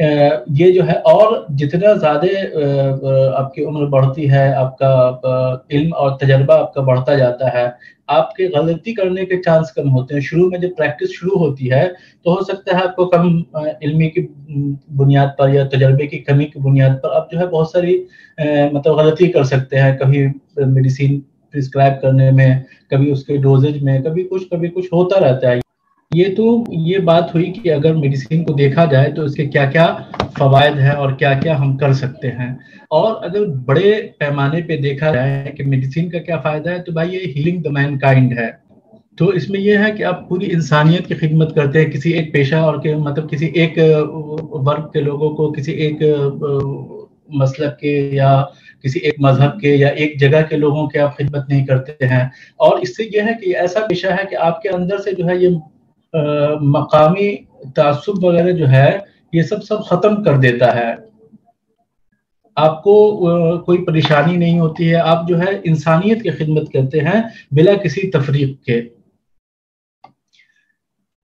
یہ جو ہے اور جتنا زیادہ آپ کی عمر بڑھتی ہے، آپ کا علم اور تجربہ آپ کا بڑھتا جاتا ہے، آپ کے غلطی کرنے کے چانس کم ہوتے ہیں. شروع میں جب پریکٹس شروع ہوتی ہے تو ہو سکتا ہے آپ کو کم علمی کی بنیاد پر یا تجربے کی کمی کی بنیاد پر آپ جو ہے بہت ساری مطلب غلطی کر سکتے ہیں. کبھی میڈیسین پرسکرائب کرنے میں، کبھی اس کے ڈوزیج میں، کبھی کچھ ہوتا رہتا ہے. یہ بات ہوئی کہ اگر میڈیسین کو دیکھا جائے تو اس کے کیا کیا فوائد ہیں اور کیا کیا ہم کر سکتے ہیں. اور اگر بڑے پیمانے پہ دیکھا جائے کہ میڈیسین کا کیا فائدہ ہے تو بھائی یہ ہیلنگ دا مین کائنڈ ہے. تو اس میں یہ ہے کہ آپ پوری انسانیت کی خدمت کرتے ہیں، کسی ایک پیشہ اور کے مطلب کسی ایک ورگ کے لوگوں کو، کسی ایک مسلک کے یا کسی ایک مذہب کے یا ایک جگہ کے لوگوں کے آپ خدمت نہیں کرتے ہیں. اور اس سے یہ ہے کہ ایسا پیشہ ہے کہ آپ کے اندر سے جو ہے یہ مقامی تعصب وغیرہ جو ہے یہ سب ختم کر دیتا ہے. آپ کو کوئی پریشانی نہیں ہوتی ہے، آپ جو ہے انسانیت کی خدمت کرتے ہیں بلا کسی تفریق کے.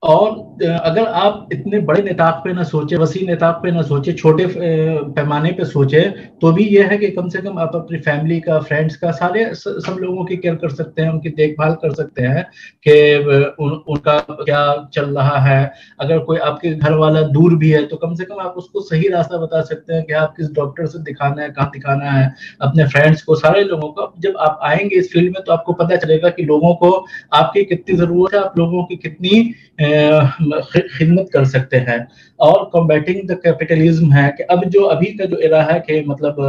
اور اگر آپ اتنے بڑے نطاق پہ نہ سوچے، وسیع نطاق پہ نہ سوچے، چھوٹے پیمانے پہ سوچے تو بھی یہ ہے کہ کم سے کم آپ اپنی فیملی کا، فرینڈس کا، سب لوگوں کی کیئر کر سکتے ہیں، ان کی دیکھ بھال کر سکتے ہیں کہ ان کا کیا چل رہا ہے. اگر کوئی آپ کے گھر والا دور بھی ہے تو کم سے کم آپ اس کو صحیح راستہ بتا سکتے ہیں کہ آپ کس ڈاکٹر سے دکھانا ہے، کہاں دکھانا ہے. اپنے فرینڈس کو، سارے لوگوں کو جب آپ آئیں گے اس فیلڈ میں تو آپ کو پتہ چلے گا کہ لوگوں کو آپ کی کتنی ضرورت ہے، آپ لوگوں کی کتنی خدمت کر سکتے ہیں. اور کمبیٹنگ دا کیپٹلزم ہے کہ ابھی کا جو ایرا ہے کہ مطلب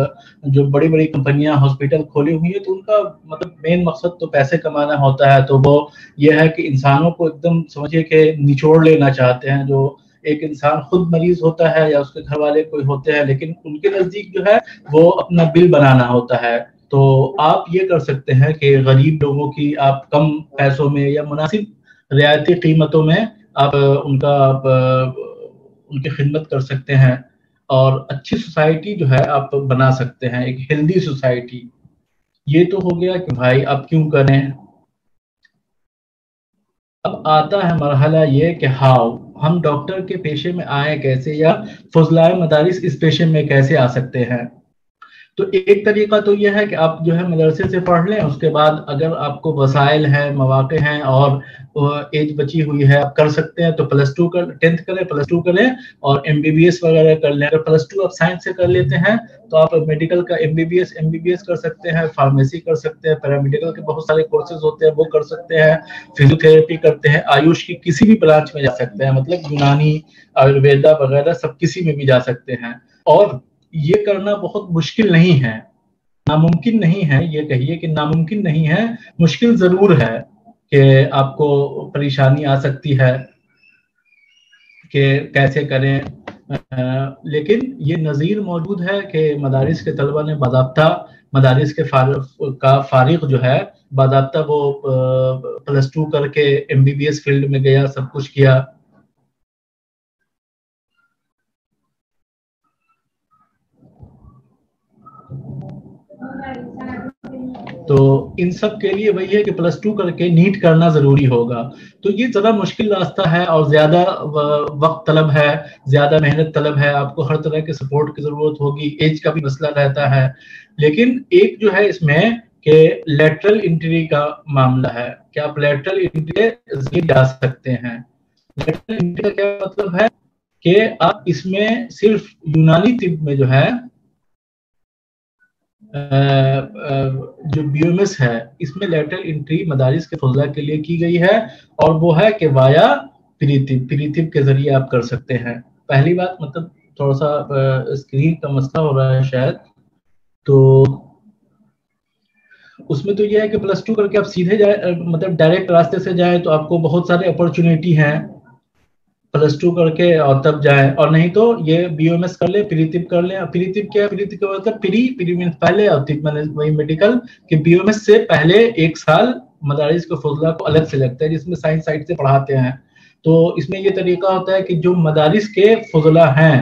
جو بڑی بڑی کمپنیاں ہاسپٹل کھولی ہوئی ہیں تو ان کا مطلب مین مقصد تو پیسے کمانا ہوتا ہے. تو وہ یہ ہے کہ انسانوں کو ایک دم سمجھے کہ نچوڑ لینا چاہتے ہیں. جو ایک انسان خود مریض ہوتا ہے یا اس کے گھر والے کوئی ہوتے ہیں، لیکن ان کے نزدیک جو ہے وہ اپنا بل بنانا ہوتا ہے. تو آپ یہ کر سکتے ہیں کہ غریب لوگوں کی آپ کم پیسوں میں یا مناسب رعایتی قیمتوں میں آپ ان کی خدمت کر سکتے ہیں اور اچھی سوسائٹی جو ہے آپ بنا سکتے ہیں، ایک ہیلدی سوسائٹی. یہ تو ہو گیا کہ بھائی آپ کیوں کریں. اب آتا ہے مرحلہ یہ کہ ہم ڈاکٹر کے پیشے میں آئیں کیسے، یا فضلائے مدارس اس پیشے میں کیسے آ سکتے ہیں. تو ایک طریقہ تو یہ ہے کہ آپ جو ہے مدرسے سے پڑھ لیں، اس کے بعد اگر آپ کو وسائل ہیں، مواقع ہیں اور ایج بچی ہوئی ہے، آپ کر سکتے ہیں تو +10 کریں، +2 کریں اور MBBS وغیرہ کر لیں. اگر +2 آپ سائنس سے کر لیتے ہیں تو آپ میڈیکل کا MBBS کر سکتے ہیں، فارمیسی کر سکتے ہیں، پیرامیڈیکل کے بہت سارے کورسز ہوتے ہیں وہ کر سکتے ہیں، فزیوتھراپی کرتے ہیں، آیوش کی کسی بھی برانچ میں جا سکتے ہیں، مطلب یونانی، آیورویدا وغیرہ سب کسی میں بھی جا سکتے ہیں. اور یہ کرنا بہت مشکل نہیں ہے، ناممکن نہیں ہے. یہ کہیے کہ ناممکن نہیں ہے، مشکل ضرور ہے کہ آپ کو پریشانی آ سکتی ہے کہ کیسے کریں. لیکن یہ نظیر موجود ہے کہ مدارس کے طلبہ نے باضابطہ مدارس کے فارغ جو ہے باضابطہ وہ +2 کر کے MBBS فیلڈ میں گیا، سب کچھ کیا. تو ان سب کے لیے وہی ہے کہ +2 کر کے نیٹ کرنا ضروری ہوگا. تو یہ ذرا مشکل راستہ ہے اور زیادہ وقت طلب ہے، زیادہ محنت طلب ہے. آپ کو ہر طرح کے سپورٹ کی ضرورت ہوگی، ایج کا بھی مسئلہ رہتا ہے. لیکن ایک جو ہے اس میں کہ لیٹرل انٹری کا معاملہ ہے کہ آپ لیٹرل انٹری سے جا سکتے ہیں. لیٹرل انٹری کا کیا مطلب ہے کہ آپ اس میں صرف یونانی طب میں جو ہے جو BMS ہے اس میں لیٹرل انٹری مدارس کے فضلہ کے لیے کی گئی ہے، اور وہ ہے کہ وایا پریطب کے ذریعے آپ کر سکتے ہیں. پہلی بات مطلب تھوڑا سا اسکرین کا مسئلہ ہو رہا ہے شاید، تو اس میں تو یہ ہے کہ +2 کر کے آپ سیدھے جائیں، مطلب ڈائریکٹ راستے سے جائیں تو آپ کو بہت سارے اپرچونیٹی ہیں. +2 کر کے اور تب جائیں، اور نہیں تو یہ BMS کر لیں، پریطب کر لیں. پریطب کیا ہے؟ پریطب کا مطلب پری مینس پہلے، اور طب وہی میڈیکل کہ BMS سے پہلے 1 سال مدارس کے فضلہ کو الگ سے لگتا ہے جس میں سائنس سائڈ سے پڑھاتے ہیں. تو اس میں یہ طریقہ ہوتا ہے کہ جو مدارس کے فضلہ ہیں،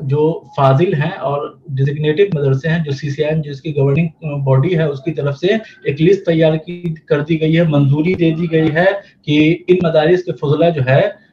جو فاضل ہیں اور ڈیزگنیٹڈ مدرسے ہیں، جو CCIM جس کی گورننگ باڈی ہے اس کی طرف سے ایک لسٹ تیار کر دی گئی ہے، منظوری دے دی گئی ہے کہ ان مدارس کے فضلہ جو ہے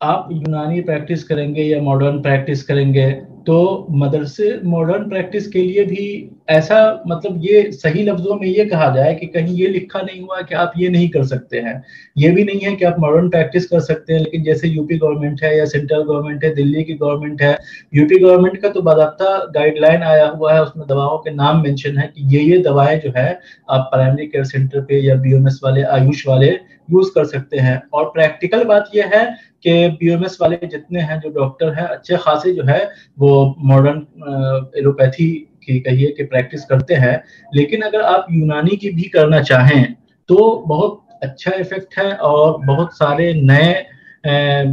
آپ یونانی پریکٹس کریں گے یا ماڈرن پریکٹس کریں گے تو مدرسے ماڈرن پریکٹس کے لیے بھی ایسا مطلب یہ صحیح لفظوں میں یہ کہا جائے کہ کہیں یہ لکھا نہیں ہوا کہ آپ یہ نہیں کر سکتے ہیں، یہ بھی نہیں ہے کہ آپ ماڈرن پریکٹس کر سکتے ہیں، لیکن جیسے یو پی گورنمنٹ ہے یا سینٹرل گورنمنٹ ہے، دلی کی گورنمنٹ ہے، یو پی گورنمنٹ کا تو باضابطہ گائیڈ لائن آیا ہوا ہے، اس میں دواؤں کے نام مینشن ہے کہ یہ دوائیں جو ہے آپ پرائمری کیئر سینٹر پہ یا بی ایم ایس والے آیوش والے یوز کر سکتے ہیں۔ اور پریکٹیکل بات یہ ہے کہ بی ایم ایس والے جتنے ہیں جو ڈاکٹر ہیں اچھے خاصے جو ہے وہ ماڈرن ایلوپیتھی کی کہیے کہ پریکٹس کرتے ہیں، لیکن اگر آپ یونانی کی بھی کرنا چاہیں تو بہت اچھا ایفیکٹ ہے اور بہت سارے نئے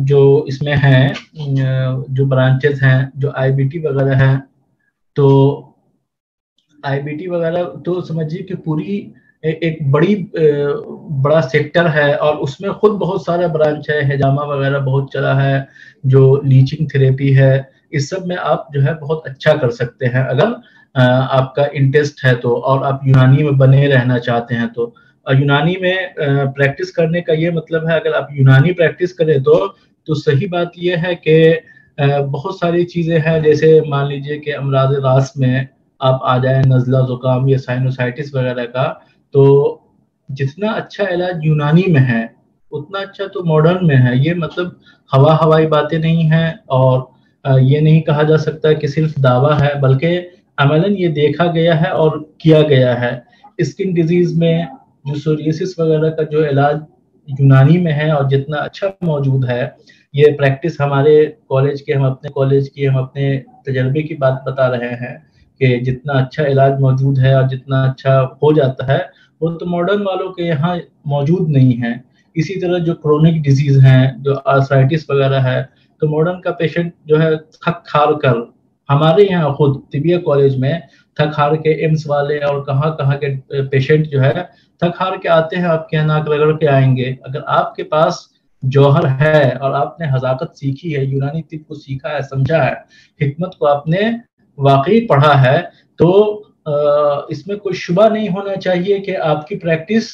جو اس میں ہیں جو برانچز ہیں جو آئی بی ٹی وغیرہ ہیں، تو آئی بی ٹی وغیرہ تو سمجھیے کہ پوری ایک بڑا سیکٹر ہے اور اس میں خود بہت سارا برانچ ہے، ہجامہ وغیرہ بہت چلا ہے، جو لیچنگ تھراپی ہے، اس سب میں آپ جو ہے بہت اچھا کر سکتے ہیں اگر آپ کا انٹرسٹ ہے تو، اور آپ یونانی میں بنے رہنا چاہتے ہیں تو۔ یونانی میں پریکٹس کرنے کا یہ مطلب ہے اگر آپ یونانی پریکٹس کریں تو صحیح بات یہ ہے کہ بہت ساری چیزیں ہیں، جیسے مان لیجئے کہ امراض راس میں آپ آ جائیں، نزلہ زکام یا سائنوسائٹس وغیرہ کا، تو جتنا اچھا علاج یونانی میں ہے اتنا اچھا تو ماڈرن میں ہے۔ یہ مطلب ہوائی باتیں نہیں ہیں، اور یہ نہیں کہا جا سکتا کہ صرف دعویٰ ہے، بلکہ عملاً یہ دیکھا گیا ہے اور کیا گیا ہے۔ اسکن ڈیزیز میں جو سوریسس وغیرہ کا جو علاج یونانی میں ہے اور جتنا اچھا موجود ہے، یہ پریکٹس ہمارے کالج کے، ہم اپنے کالج کی، ہم اپنے تجربے کی بات بتا رہے ہیں کہ جتنا اچھا علاج موجود ہے اور جتنا اچھا ہو جاتا ہے وہ تو ماڈرن والوں کے یہاں موجود نہیں ہے۔ اسی طرح جو کرونک ڈیزیز ہیں، جو آرثرائٹس وغیرہ ہے، تو ماڈرن کا پیشنٹ جو ہے تھک ہار کر، ہمارے یہاں خود طبیہ کالج میں تھک ہار کے ایمس والے اور کہاں کے پیشنٹ جو ہے تھک ہار کے آتے ہیں، آپ کے یہاں ناک رگڑ کے آئیں گے۔ اگر آپ کے پاس جوہر ہے اور آپ نے حذاقت سیکھی ہے، یونانی طب کو سیکھا ہے، سمجھا ہے، حکمت کو آپ نے واقعی پڑھا ہے، تو اس میں کوئی شبہ نہیں ہونا چاہیے کہ آپ کی پریکٹس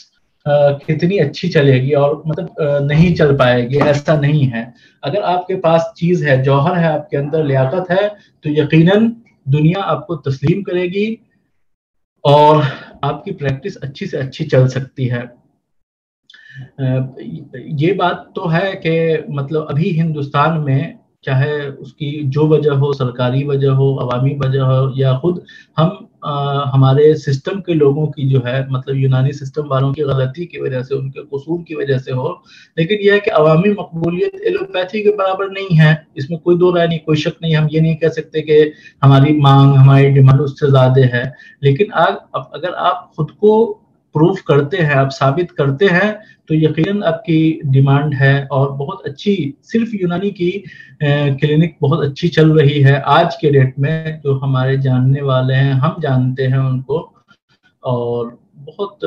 کتنی اچھی چلے گی اور مطلب نہیں چل پائے گی، ایسا نہیں ہے۔ اگر آپ کے پاس چیز ہے، جوہر ہے، آپ کے اندر لیاقت ہے، تو یقیناً دنیا آپ کو تسلیم کرے گی اور آپ کی پریکٹس اچھی سے اچھی چل سکتی ہے۔ یہ بات تو ہے کہ مطلب ابھی ہندوستان میں چاہے اس کی جو وجہ ہو، سرکاری وجہ ہو، عوامی وجہ ہو، یا خود ہم ہمارے سسٹم کے لوگوں کی جو ہے مطلب یونانی سسٹم والوں کی غلطی کی وجہ سے، ان کے قصور کی وجہ سے ہو، لیکن یہ ہے کہ عوامی مقبولیت ایلوپیتھی کے برابر نہیں ہے، اس میں کوئی دو رائے نہیں، کوئی شک نہیں۔ ہم یہ نہیں کہہ سکتے کہ ہماری مانگ، ہماری ڈیمانڈ اس سے زیادہ ہے، لیکن اگر آپ خود کو پروف کرتے ہیں، آپ ثابت کرتے ہیں، تو یقیناً آپ کی ڈیمانڈ ہے اور بہت اچھی، صرف یونانی کی کلینک بہت اچھی چل رہی ہے آج کے ڈیٹ میں، جو ہمارے جاننے والے ہیں، ہم جانتے ہیں ان کو، اور بہت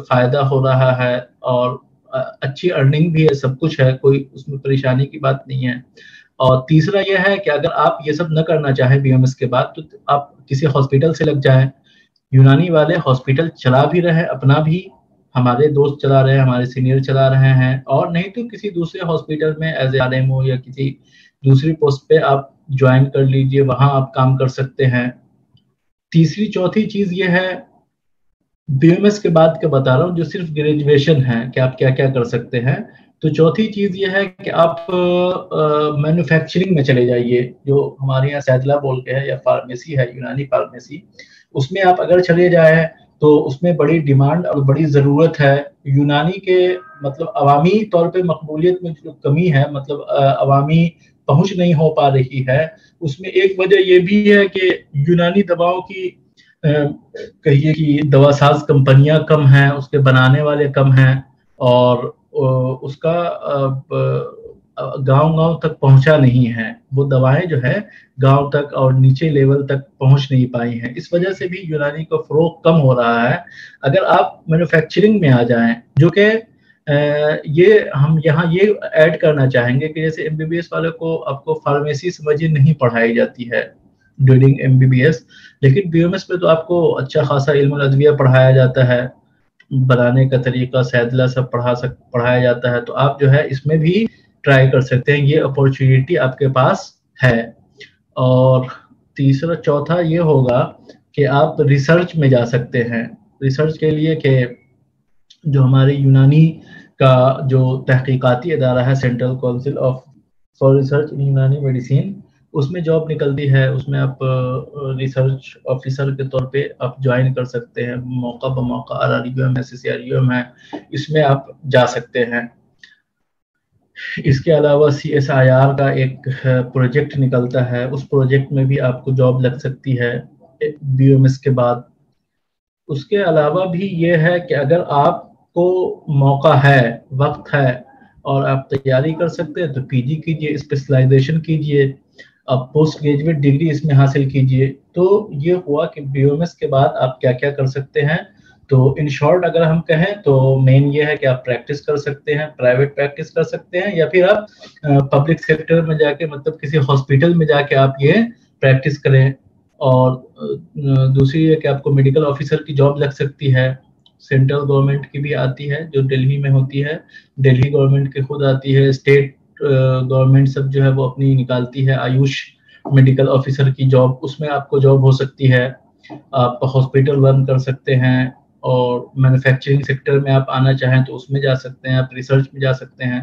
فائدہ ہو رہا ہے اور اچھی ارننگ بھی ہے، سب کچھ ہے، کوئی اس میں پریشانی کی بات نہیں ہے۔ اور تیسرا یہ ہے کہ اگر آپ یہ سب نہ کرنا چاہیں بی ایم ایس کے بعد، تو آپ کسی ہاسپٹل سے لگ جائیں۔ یونانی والے ہاسپٹل چلا بھی رہے، اپنا بھی، ہمارے دوست چلا رہے ہیں، ہمارے سینئر چلا رہے ہیں، اور نہیں تو کسی دوسرے ہاسپٹل میں as a R M O یا کسی دوسری پوسٹ پہ آپ جوائن کر لیجئے، وہاں آپ کام کر سکتے ہیں۔ تیسری چوتھی چیز یہ ہے، بی ایم ایس کے بعد کا بتا رہا ہوں، جو صرف گریجویشن ہے کہ آپ کیا کیا کر سکتے ہیں، تو چوتھی چیز یہ ہے کہ آپ مینوفیکچرنگ میں چلے جائیے، جو ہمارے یہاں سیدلا بول کے ہے، یا فارمیسی ہے، یونانی فارمیسی، اس میں آپ اگر چلے جائیں تو اس میں بڑی ڈیمانڈ اور بڑی ضرورت ہے۔ یونانی کے مطلب عوامی طور پہ مقبولیت میں جو کمی ہے، مطلب عوامی پہنچ نہیں ہو پا رہی ہے، اس میں ایک وجہ یہ بھی ہے کہ یونانی دواؤں کی کہیے کہ دوا ساز کمپنیاں کم ہیں، اس کے بنانے والے کم ہیں، اور اس کا گاؤں تک پہنچا نہیں ہے، وہ دوائیں جو ہے گاؤں تک اور نیچے لیول تک پہنچ نہیں پائی ہیں، اس وجہ سے بھی یونانی کا فروغ کم ہو رہا ہے۔ اگر آپ مینوفیکچرنگ میں آ جائیں، جو کہ یہ ہم یہاں یہ ایڈ کرنا چاہیں گے کہ جیسے ایم بی بی ایس والے کو آپ کو فارمیسی سمجھے نہیں پڑھائی جاتی ہے during M B B S, لیکن بی ایم ایس میں تو آپ کو اچھا خاصا علم الادویہ پڑھایا جاتا ہے، بنانے کا طریقہ، سیدلا سب پڑھایا جاتا ہے، تو آپ جو ہے اس میں بھی ٹرائی کر سکتے ہیں، یہ اپورچونیٹی آپ کے پاس ہے۔ اور تیسرا چوتھا یہ ہوگا کہ آپ ریسرچ میں جا سکتے ہیں، ریسرچ کے لیے کہ جو ہمارے یونانی کا جو تحقیقاتی ادارہ ہے central council of for research in یونانی میڈیسین، اس میں جاب نکلتی ہے، اس میں آپ ریسرچ آفیسر کے طور پہ آپ جوائن کر سکتے ہیں، موقع بموقع RRUM ہے CCRUM ہے، اس میں آپ جا سکتے ہیں۔ اس کے علاوہ CSIR کا ایک پروجیکٹ نکلتا ہے، اس پروجیکٹ میں بھی آپ کو جاب لگ سکتی ہے BUMS کے بعد۔ اس کے علاوہ بھی یہ ہے کہ اگر آپ کو موقع ہے، وقت ہے اور آپ تیاری کر سکتے ہیں تو PG کیجئے، اسپیشلائزیشن کیجئے، آپ پوسٹ گریجویٹ ڈگری اس میں حاصل کیجئے۔ تو یہ ہوا کہ BUMS کے بعد آپ کیا کیا کر سکتے ہیں۔ تو ان شارٹ اگر ہم کہیں تو مین یہ ہے کہ آپ پریکٹس کر سکتے ہیں، پرائیویٹ پریکٹس کر سکتے ہیں، یا پھر آپ پبلک سیکٹر میں جا کے مطلب کسی ہاسپٹل میں جا کے آپ یہ پریکٹس کریں۔ اور دوسری یہ کہ آپ کو میڈیکل آفیسر کی جاب لگ سکتی ہے، سینٹرل گورنمنٹ کی بھی آتی ہے جو دہلی میں ہوتی ہے، دہلی گورنمنٹ کی خود آتی ہے، اسٹیٹ گورنمنٹ سب جو ہے وہ اپنی نکالتی ہے آیوش میڈیکل آفیسر کی جاب، اس میں آپ کو جاب ہو سکتی ہے۔ آپ ہاسپٹل رن کر سکتے ہیں، اور مینوفیکچرنگ سیکٹر میں آپ آنا چاہیں تو اس میں جا سکتے ہیں، آپ ریسرچ میں جا سکتے ہیں۔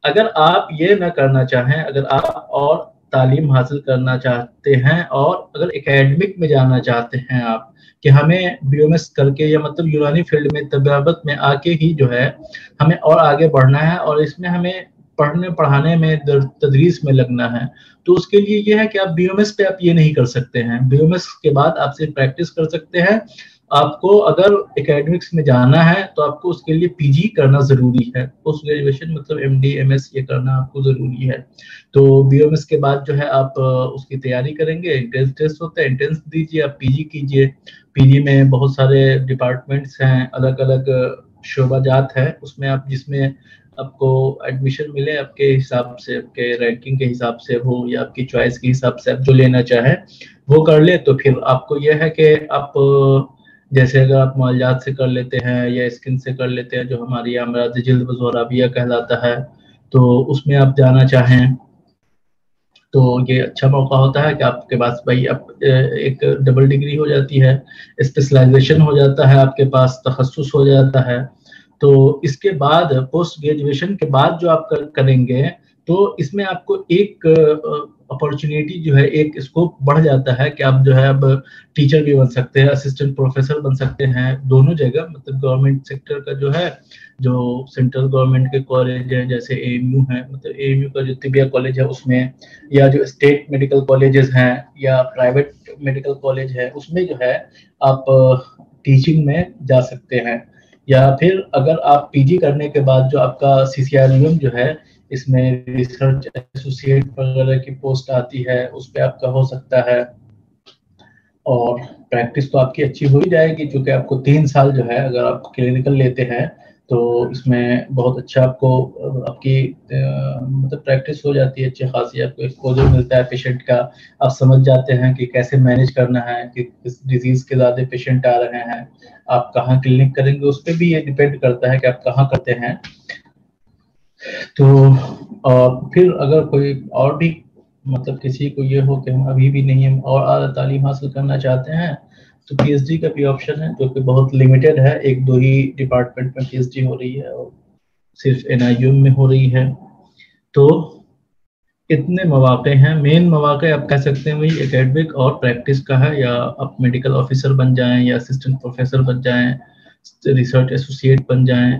اگر آپ یہ نہ کرنا چاہیں، اگر آپ اور تعلیم حاصل کرنا چاہتے ہیں اور اگر اکیڈمک میں جانا چاہتے ہیں آپ کہ ہمیں BUMS کر کے یا مطلب یونانی فیلڈ میں طبابت میں آ کے ہی جو ہے ہمیں اور آگے بڑھنا ہے اور اس میں ہمیں پڑھنے پڑھانے میں تدریس میں لگنا ہے، تو اس کے لیے یہ ہے کہ آپ BUMS پہ آپ یہ نہیں کر سکتے ہیں۔ BUMS کے بعد آپ صرف پریکٹس کر سکتے ہیں۔ آپ کو اگر اکیڈمکس میں جانا ہے تو آپ کو اس کے لیے PG کرنا ضروری ہے، پوسٹ گریجویشن مطلب MD MS یہ کرنا آپ کو ضروری ہے۔ تو BUMS کے بعد جو ہے آپ اس کی تیاری کریں گے، انٹرنس ٹیسٹ ہوتا ہے، انٹرنس دیجیے، آپ PG کیجیے۔ PG میں بہت سارے ڈپارٹمنٹس ہیں، الگ الگ شعبہ جات ہے، اس میں آپ جس میں آپ کو ایڈمیشن ملے آپ کے حساب سے، آپ کے رینکنگ کے حساب سے ہو یا آپ کی چوائس کے حساب سے آپ جو لینا چاہیں وہ کر لیں۔ تو پھر آپ کو یہ ہے کہ آپ جیسے اگر آپ معالجات سے کر لیتے ہیں یا اسکن سے کر لیتے ہیں، جو ہماری امراض جلد وزورابیہ کہلاتا ہے، تو اس میں آپ جانا چاہیں تو یہ اچھا موقع ہوتا ہے کہ آپ کے پاس بھائی اب ایک ڈبل ڈگری ہو جاتی ہے، اسپیشلائزیشن ہو جاتا ہے، آپ کے پاس تخصص ہو جاتا ہے۔ تو اس کے بعد پوسٹ گریجویشن کے بعد جو آپ کریں گے تو اس میں آپ کو ایک اپارچونیٹی جو ہے، ایک اسکوپ بڑھ جاتا ہے کہ آپ جو ہے اب ٹیچر بھی بن سکتے ہیں، اسسٹنٹ پروفیسر بن سکتے ہیں، دونوں جگہ مطلب گورنمنٹ سیکٹر کا جو ہے، جو سینٹرل گورنمنٹ کے کالج ہیں جیسے AMU ہے، مطلب AMU کا جو طبیہ کالج ہے اس میں، یا جو اسٹیٹ میڈیکل کالجز ہیں یا پرائیویٹ میڈیکل کالج ہے، اس میں جو ہے آپ ٹیچنگ میں جا سکتے ہیں۔ یا پھر اگر آپ PG کرنے کے بعد جو آپ کا CCRUM جو ہے، اس میں ریسرچ ایسوسیٹ وغیرہ کی پوسٹ آتی ہے، اس پہ آپ کا ہو سکتا ہے۔ اور پریکٹس تو آپ کی اچھی ہو ہی جائے گی، چونکہ آپ کو 3 سال جو ہے اگر آپ کلینیکل لیتے ہیں تو اس میں بہت اچھا آپ کو آپ کی مطلب پریکٹس ہو جاتی ہے، اچھی خاصی آپ کو ایکسپوجر ملتا ہے پیشنٹ کا، آپ سمجھ جاتے ہیں کہ کیسے مینیج کرنا ہے، کہ کس ڈیزیز کے زیادہ پیشنٹ آ رہے ہیں، آپ کہاں کلینک کریں گے، اس پہ بھی یہ ڈیپینڈ کرتا ہے کہ آپ کہاں کرتے ہیں۔ تو اور پھر اگر کوئی اور بھی مطلب کسی کو یہ ہو کہ ہم ابھی بھی نہیں ہم اور اعلیٰ تعلیم حاصل کرنا چاہتے ہیں تو PhD کا بھی آپشن ہے، جو کہ بہت لمیٹڈ ہے، 1-2 ہی ڈپارٹمنٹ میں PhD ہو رہی ہے اور صرف NIUM میں ہو رہی ہے۔ تو اتنے مواقع ہیں، مین مواقع آپ کہہ سکتے ہیں وہی اکیڈمک اور پریکٹس کا ہے، یا آپ میڈیکل آفیسر بن جائیں یا اسسٹنٹ پروفیسر بن جائیں، ریسرچ ایسوسیٹ بن جائیں،